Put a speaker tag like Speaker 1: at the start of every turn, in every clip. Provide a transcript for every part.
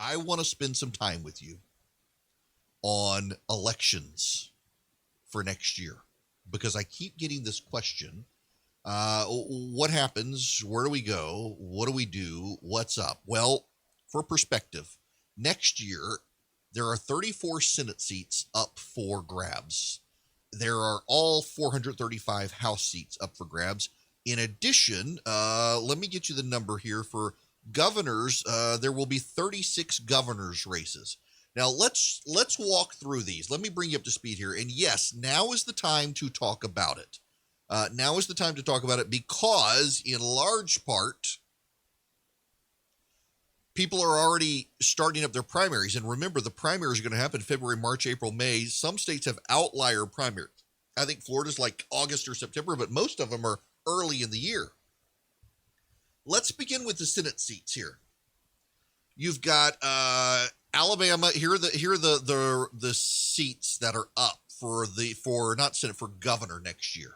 Speaker 1: I want to spend some time with you on elections for next year because I keep getting this question. What happens? Where do we go? What do we do? What's up? Well, for perspective, next year, there are 34 Senate seats up for grabs. There are all 435 House seats up for grabs. In addition, let me get you the number here for governors. There will be 36 governors races. Now let's walk through these. Let me bring you up to speed here. And yes, now is the time to talk about it. Now is the time to talk about it because, in large part, people are already starting up their primaries. And remember, the primaries are going to happen February, March, April, May. Some states have outlier primaries. I think Florida's like August or September, but most of them are early in the year. Let's begin with the Senate seats here. You've got Alabama. Here are the seats that are up for not Senate, for governor next year.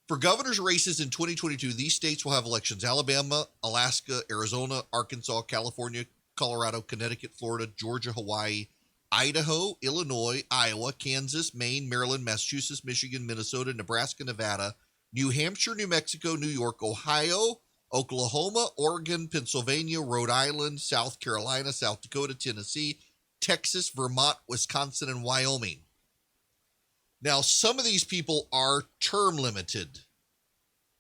Speaker 1: For governor's races in 2022, these states will have elections: Alabama, Alaska, Arizona, Arkansas, California, Colorado, Connecticut, Florida, Georgia, Hawaii, Idaho, Illinois, Iowa, Kansas, Maine, Maryland, Massachusetts, Michigan, Minnesota, Nebraska, Nevada, New Hampshire, New Mexico, New York, Ohio, Oklahoma, Oregon, Pennsylvania, Rhode Island, South Carolina, South Dakota, Tennessee, Texas, Vermont, Wisconsin, and Wyoming. Now, some of these people are term limited.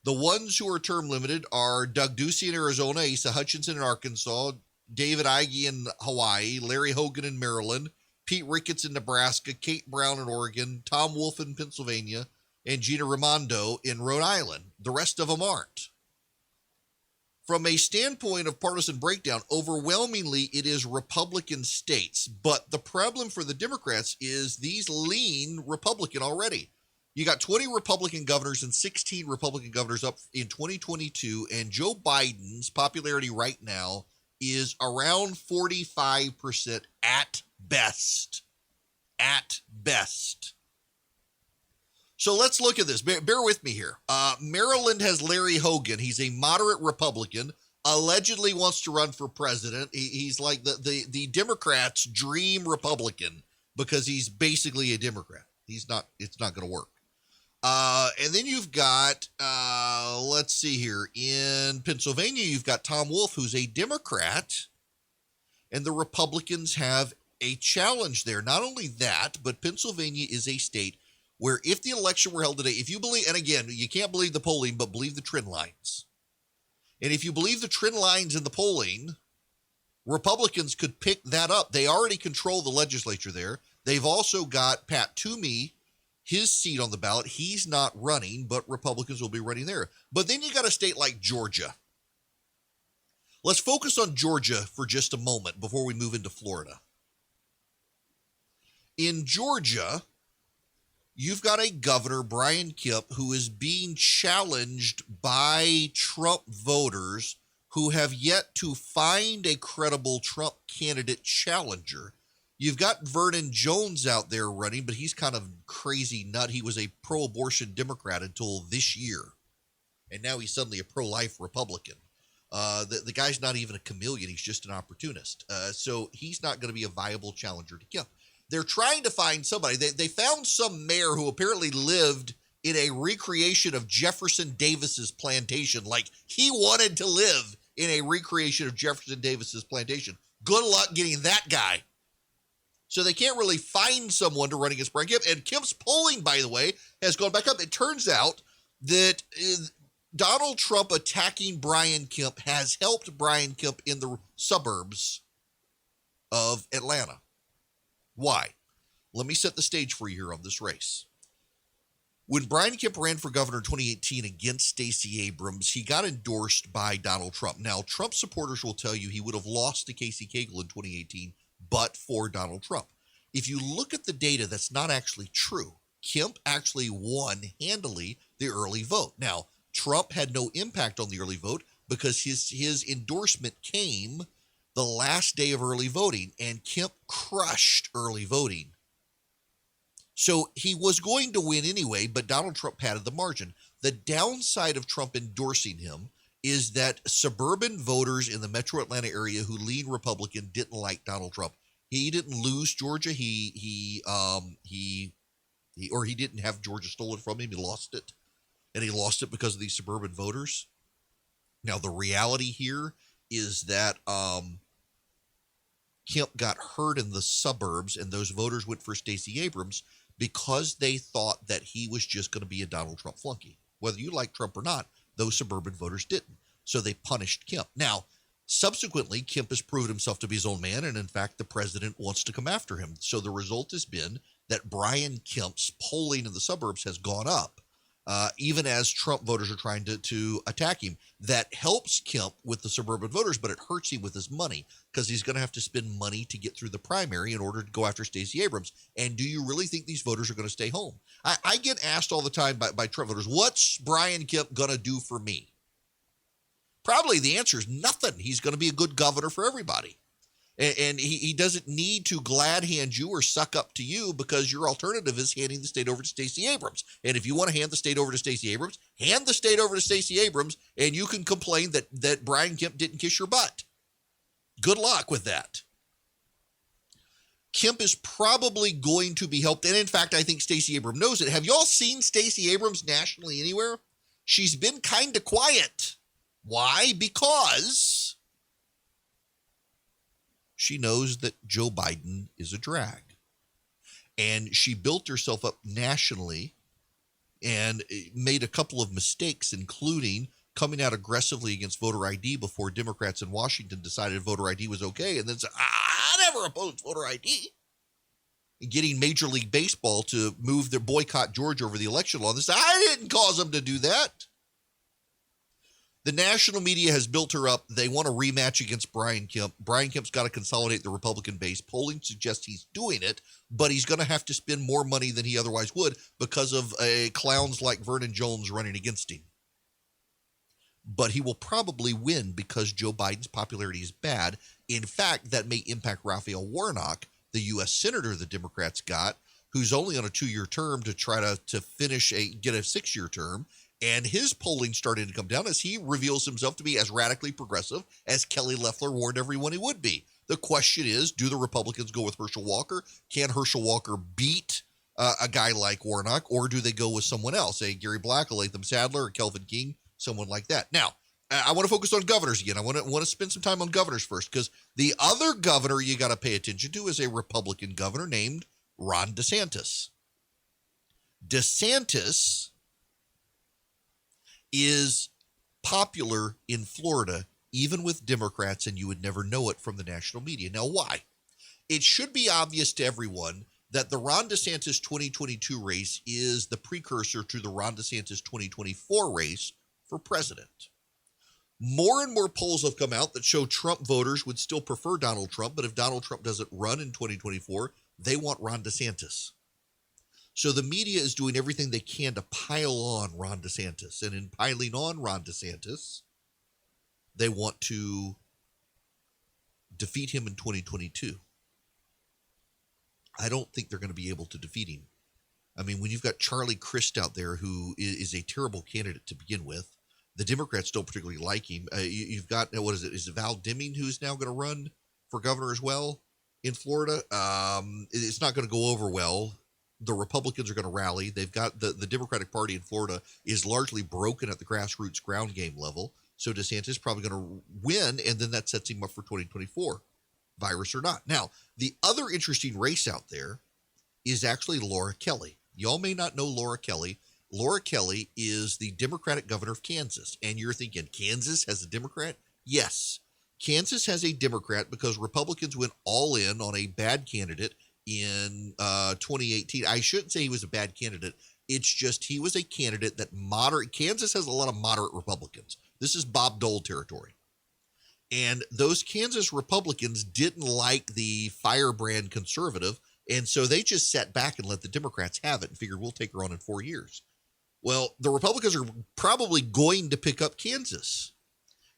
Speaker 1: The ones who are term limited are Doug Ducey in Arizona, Asa Hutchinson in Arkansas, David Ige in Hawaii, Larry Hogan in Maryland, Pete Ricketts in Nebraska, Kate Brown in Oregon, Tom Wolf in Pennsylvania, and Gina Raimondo in Rhode Island. The rest of them aren't. From a standpoint of partisan breakdown, overwhelmingly it is Republican states. But the problem for the Democrats is these lean Republican already. You got 20 Republican governors and 16 Republican governors up in 2022, and Joe Biden's popularity right now is around 45% at best. At best. So let's look at this. Bear with me here. Maryland has Larry Hogan. He's a moderate Republican, allegedly wants to run for president. He's like the Democrats' dream Republican because he's basically a Democrat. It's not going to work. And then you've got, let's see here. In Pennsylvania, you've got Tom Wolf, who's a Democrat, and the Republicans have a challenge there. Not only that, but Pennsylvania is a state where if the election were held today, if you believe, and again, you can't believe the polling, but believe the trend lines. And if you believe the trend lines in the polling, Republicans could pick that up. They already control the legislature there. They've also got Pat Toomey, his seat on the ballot. He's not running, but Republicans will be running there. But then you got a state like Georgia. Let's focus on Georgia for just a moment before we move into Florida. In Georgia, you've got a governor, Brian Kemp, who is being challenged by Trump voters who have yet to find a credible Trump candidate challenger. You've got Vernon Jones out there running, but he's kind of crazy nut. He was a pro-abortion Democrat until this year, and now he's suddenly a pro-life Republican. The guy's not even a chameleon. He's just an opportunist. So he's not going to be a viable challenger to Kemp. They're trying to find somebody. They found some mayor who apparently lived in a recreation of Jefferson Davis's plantation. Like, he wanted to live in a recreation of Jefferson Davis's plantation. Good luck getting that guy. So they can't really find someone to run against Brian Kemp. And Kemp's polling, by the way, has gone back up. It turns out that Donald Trump attacking Brian Kemp has helped Brian Kemp in the suburbs of Atlanta. Why? Let me set the stage for you here on this race. When Brian Kemp ran for governor in 2018 against Stacey Abrams, he got endorsed by Donald Trump. Now, Trump supporters will tell you he would have lost to Casey Cagle in 2018, but for Donald Trump. If you look at the data, that's not actually true. Kemp actually won handily the early vote. Now, Trump had no impact on the early vote because his endorsement came the last day of early voting, and Kemp crushed early voting. So he was going to win anyway, but Donald Trump padded the margin. The downside of Trump endorsing him is that suburban voters in the metro Atlanta area who lean Republican didn't like Donald Trump. He didn't lose Georgia. He didn't have Georgia stolen from him. He lost it. And he lost it because of these suburban voters. Now, the reality here is that Kemp got hurt in the suburbs, and those voters went for Stacey Abrams because they thought that he was just going to be a Donald Trump flunky. Whether you like Trump or not, those suburban voters didn't. So they punished Kemp. Now, subsequently, Kemp has proven himself to be his own man, and in fact, the president wants to come after him. So the result has been that Brian Kemp's polling in the suburbs has gone up, even as Trump voters are trying to attack him. That helps Kemp with the suburban voters, but it hurts him with his money because he's going to have to spend money to get through the primary in order to go after Stacey Abrams. And do you really think these voters are going to stay home? I get asked all the time by Trump voters, what's Brian Kemp going to do for me? Probably the answer is nothing. He's going to be a good governor for everybody. And he doesn't need to glad hand you or suck up to you because your alternative is handing the state over to Stacey Abrams. And if you want to hand the state over to Stacey Abrams, hand the state over to Stacey Abrams, and you can complain that Brian Kemp didn't kiss your butt. Good luck with that. Kemp is probably going to be helped. And in fact, I think Stacey Abrams knows it. Have y'all seen Stacey Abrams nationally anywhere? She's been kind of quiet. Why? Because she knows that Joe Biden is a drag. And she built herself up nationally and made a couple of mistakes, including coming out aggressively against voter ID before Democrats in Washington decided voter ID was okay, and then said, I never opposed voter ID. And getting Major League Baseball to move their boycott Georgia over the election law. They said, I didn't cause them to do that. The national media has built her up. They want a rematch against Brian Kemp. Brian Kemp's got to consolidate the Republican base. Polling suggests he's doing it, but he's going to have to spend more money than he otherwise would because of clowns like Vernon Jones running against him. But he will probably win because Joe Biden's popularity is bad. In fact, that may impact Raphael Warnock, the U.S. Senator the Democrats got, who's only on a 2-year term to try to get a 6-year term. And his polling started to come down as he reveals himself to be as radically progressive as Kelly Loeffler warned everyone he would be. The question is, do the Republicans go with Herschel Walker? Can Herschel Walker beat a guy like Warnock, or do they go with someone else, a Gary Black, a Latham Sadler, or Kelvin King, someone like that? Now, I want to focus on governors again. I want to spend some time on governors first, because the other governor you got to pay attention to is a Republican governor named Ron DeSantis. DeSantis is popular in Florida, even with Democrats, and you would never know it from the national media. Now, why? It should be obvious to everyone that the Ron DeSantis 2022 race is the precursor to the Ron DeSantis 2024 race for president. More and more polls have come out that show Trump voters would still prefer Donald Trump, but if Donald Trump doesn't run in 2024, they want Ron DeSantis. So the media is doing everything they can to pile on Ron DeSantis. And in piling on Ron DeSantis, they want to defeat him in 2022. I don't think they're going to be able to defeat him. I mean, when you've got Charlie Crist out there, who is a terrible candidate to begin with, the Democrats don't particularly like him. You've got, what is it? Is it Val Deming who's now going to run for governor as well in Florida? It's not going to go over well. The Republicans are going to rally. They've got the Democratic Party in Florida is largely broken at the grassroots ground game level. So DeSantis is probably going to win, and then that sets him up for 2024, virus or not. Now, the other interesting race out there is actually Laura Kelly. Y'all may not know Laura Kelly. Laura Kelly is the Democratic governor of Kansas. And you're thinking, Kansas has a Democrat? Yes. Kansas has a Democrat because Republicans went all in on a bad candidate in 2018. I shouldn't say he was a bad candidate. It's just he was a candidate that Kansas has a lot of moderate Republicans. This is Bob Dole territory. And those Kansas Republicans didn't like the firebrand conservative, and so they just sat back and let the Democrats have it and figured we'll take her on in 4 years. Well, the Republicans are probably going to pick up Kansas.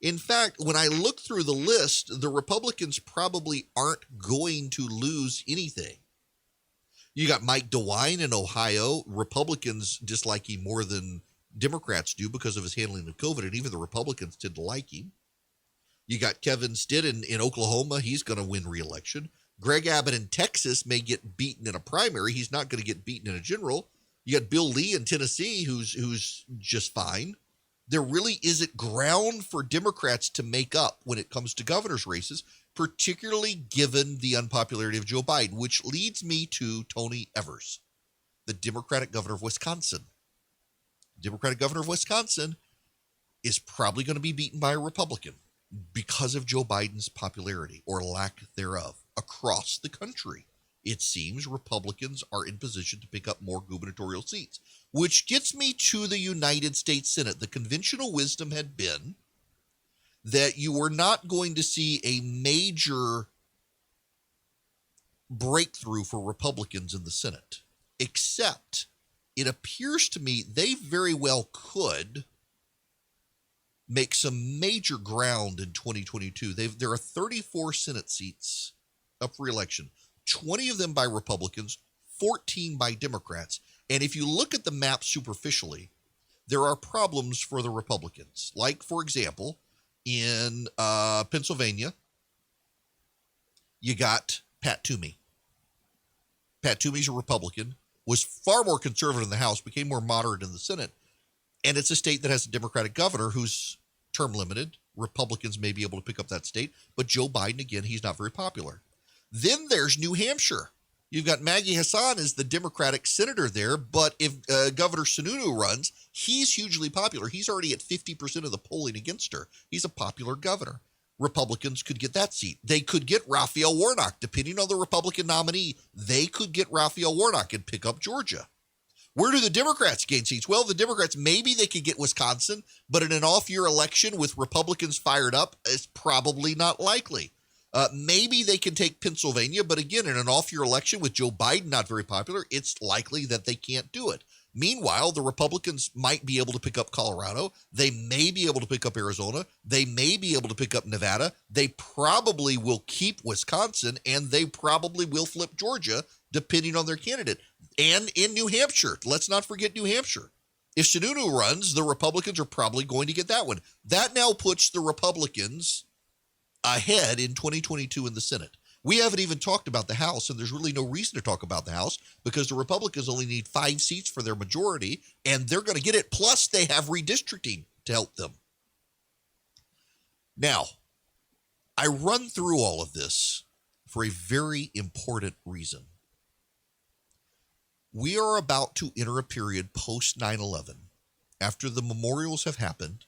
Speaker 1: In fact, when I look through the list, the Republicans probably aren't going to lose anything. You got Mike DeWine in Ohio. Republicans dislike him more than Democrats do because of his handling of COVID, and even the Republicans tend to like him. You got Kevin Stitt in Oklahoma. He's going to win re-election. Greg Abbott in Texas may get beaten in a primary. He's not going to get beaten in a general. You got Bill Lee in Tennessee, who's just fine. There really isn't ground for Democrats to make up when it comes to governor's races, particularly given the unpopularity of Joe Biden, which leads me to Tony Evers, the Democratic governor of Wisconsin. Democratic governor of Wisconsin is probably going to be beaten by a Republican because of Joe Biden's popularity or lack thereof across the country. It seems Republicans are in position to pick up more gubernatorial seats, which gets me to the United States Senate. The conventional wisdom had been that you were not going to see a major breakthrough for Republicans in the Senate, except it appears to me they very well could make some major ground in 2022. There are 34 Senate seats up for election, 20 of them by Republicans, 14 by Democrats. And if you look at the map superficially, there are problems for the Republicans. Like, for example, in Pennsylvania, you got Pat Toomey. Pat Toomey's a Republican, was far more conservative in the House, became more moderate in the Senate. And it's a state that has a Democratic governor who's term limited. Republicans may be able to pick up that state. But Joe Biden, again, he's not very popular. Then there's New Hampshire. You've got Maggie Hassan as the Democratic senator there. But if Governor Sununu runs, he's hugely popular. He's already at 50% of the polling against her. He's a popular governor. Republicans could get that seat. They could get Raphael Warnock. Depending on the Republican nominee, they could get Raphael Warnock and pick up Georgia. Where do the Democrats gain seats? Well, the Democrats, maybe they could get Wisconsin, but in an off-year election with Republicans fired up, it's probably not likely. Maybe they can take Pennsylvania, but again, in an off-year election with Joe Biden not very popular, it's likely that they can't do it. Meanwhile, the Republicans might be able to pick up Colorado. They may be able to pick up Arizona. They may be able to pick up Nevada. They probably will keep Wisconsin, and they probably will flip Georgia, depending on their candidate. And in New Hampshire, let's not forget New Hampshire. If Sununu runs, the Republicans are probably going to get that one. That now puts the Republicans ahead in 2022 in the Senate. We haven't even talked about the House, and there's really no reason to talk about the House because the Republicans only need 5 seats for their majority, and they're going to get it. Plus, they have redistricting to help them. Now, I run through all of this for a very important reason. We are about to enter a period post 9/11. After the memorials have happened,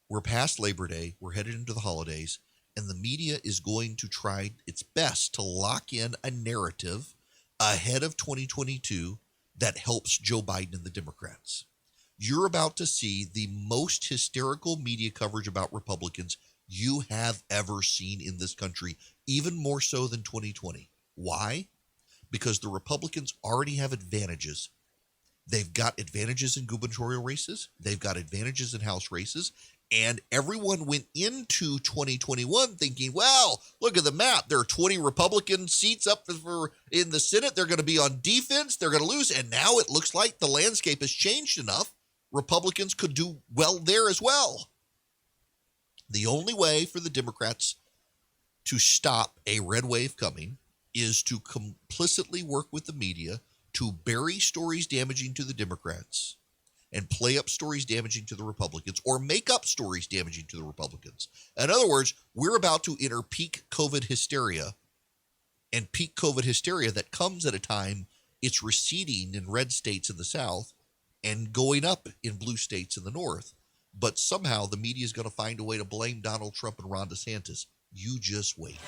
Speaker 1: we're past Labor Day, we're headed into the holidays, and the media is going to try its best to lock in a narrative ahead of 2022 that helps Joe Biden and the Democrats. You're about to see the most hysterical media coverage about Republicans you have ever seen in this country, even more so than 2020. Why? Because the Republicans already have advantages. They've got advantages in gubernatorial races. They've got advantages in House races. And everyone went into 2021 thinking, well, look at the map. There are 20 Republican seats up for in the Senate. They're going to be on defense. They're going to lose. And now it looks like the landscape has changed enough. Republicans could do well there as well. The only way for the Democrats to stop a red wave coming is to complicitly work with the media to bury stories damaging to the Democrats and play up stories damaging to the Republicans or make up stories damaging to the Republicans. In other words, we're about to enter peak COVID hysteria, and peak COVID hysteria that comes at a time it's receding in red states in the South and going up in blue states in the North. But somehow the media is going to find a way to blame Donald Trump and Ron DeSantis. You just wait.